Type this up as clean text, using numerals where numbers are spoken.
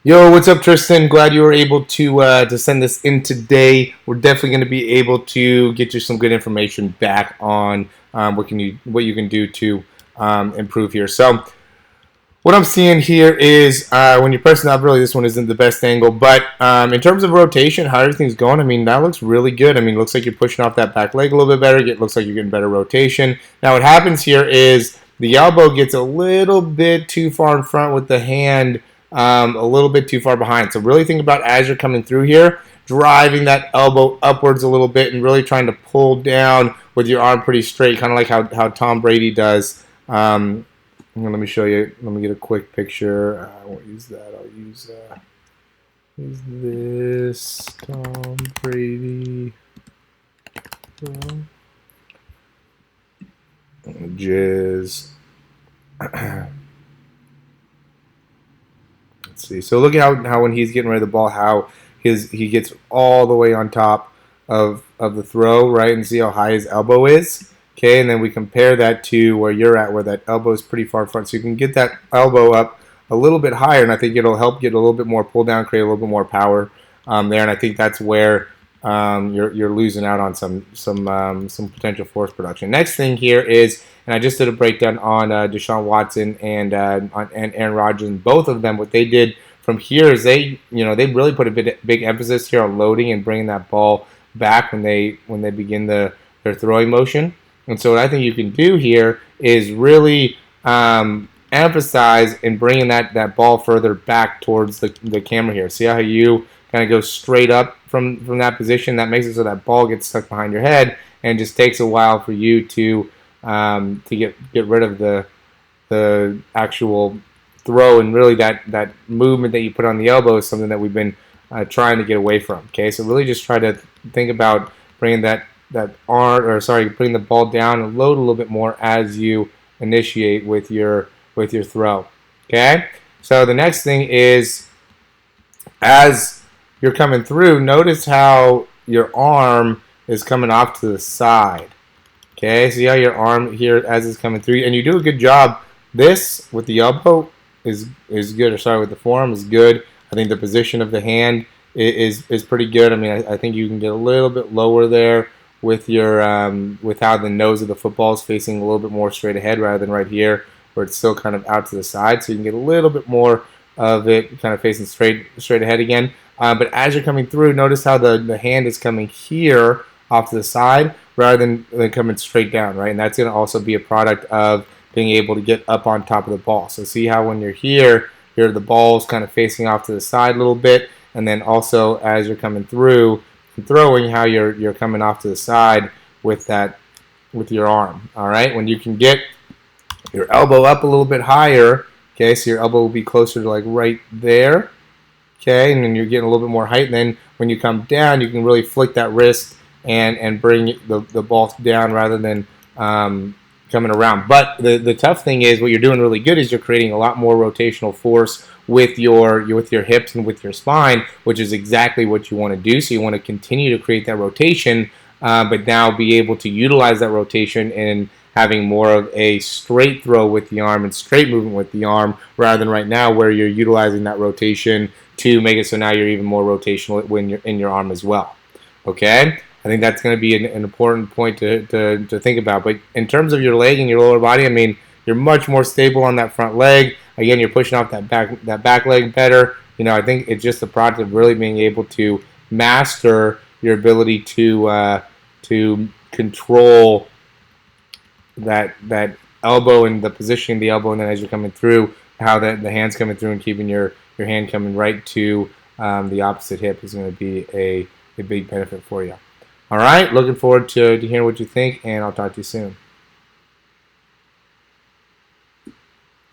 Yo, what's up, Tristan? Glad you were able to send this in today. We're definitely going to be able to get you some good information back on what you can do to improve here. So, what I'm seeing here is when you're pressing up, really, this one isn't the best angle, but in terms of rotation, how everything's going, I mean, that looks really good. I mean, it looks like you're pushing off that back leg a little bit better. It looks like you're getting better rotation. Now, what happens here is the elbow gets a little bit too far in front with the hand a little bit too far behind. So really think about as you're coming through here, driving that elbow upwards a little bit and really trying to pull down with your arm pretty straight, kind of like how Tom Brady does. Let me show you. Let me get a quick picture. I won't use that. I'll use this Tom Brady. Jizz. Let's see. So look at how when he's getting rid of the ball, how he gets all the way on top of the throw, right? And see how high his elbow is. Okay, and then we compare that to where you're at, where that elbow is pretty far front. So you can get that elbow up a little bit higher, and I think it'll help get a little bit more pull down, create a little bit more power there. And I think that's where you're losing out on some potential force production. Next thing here is, and I just did a breakdown on Deshaun Watson and Aaron Rodgers, and both of them. What they did from here is they really put a big emphasis here on loading and bringing that ball back when they begin their throwing motion. And so what I think you can do here is really emphasize in bringing that ball further back towards the camera here. See how you kind of go straight up from that position? That makes it so that ball gets stuck behind your head and just takes a while for you to get rid of the actual throw. And really that movement that you put on the elbow is something that we've been trying to get away from. Okay, so really just try to think about bringing putting the ball down and load a little bit more as you initiate with your throw. Okay, so the next thing is, as you're coming through, notice how your arm is coming off to the side. Okay, see how your arm here as it's coming through, and you do a good job. This with the elbow is good, or sorry, with the forearm is good. I think the position of the hand is pretty good. I mean, I think you can get a little bit lower there with your with how the nose of the football is facing a little bit more straight ahead rather than right here where it's still kind of out to the side. So you can get a little bit more of it kind of facing straight ahead again. But as you're coming through, notice how the hand is coming here off to the side rather than coming straight down, right? And that's going to also be a product of being able to get up on top of the ball. So see how when you're here, the ball's kind of facing off to the side a little bit, and then also as you're coming through and throwing, how you're coming off to the side with your arm. All right, when you can get your elbow up a little bit higher, okay, so your elbow will be closer to like right there, okay, and then you're getting a little bit more height. And then when you come down, you can really flick that wrist and bring the ball down rather than coming around. But the tough thing is, what you're doing really good is you're creating a lot more rotational force with your hips and with your spine, which is exactly what you want to do. So you want to continue to create that rotation, but now be able to utilize that rotation in having more of a straight throw with the arm and straight movement with the arm, rather than right now where you're utilizing that rotation to make it so now you're even more rotational when you're in your arm as well. Okay? I think that's going to be an important point to think about. But in terms of your leg and your lower body, I mean, you're much more stable on that front leg. Again, you're pushing off that back leg better. I think it's just the product of really being able to master your ability to control that elbow and the positioning of the elbow, and then as you're coming through, how the hand's coming through and keeping your hand coming right to the opposite hip is going to be a big benefit for you. All right, looking forward to hearing what you think, and I'll talk to you soon.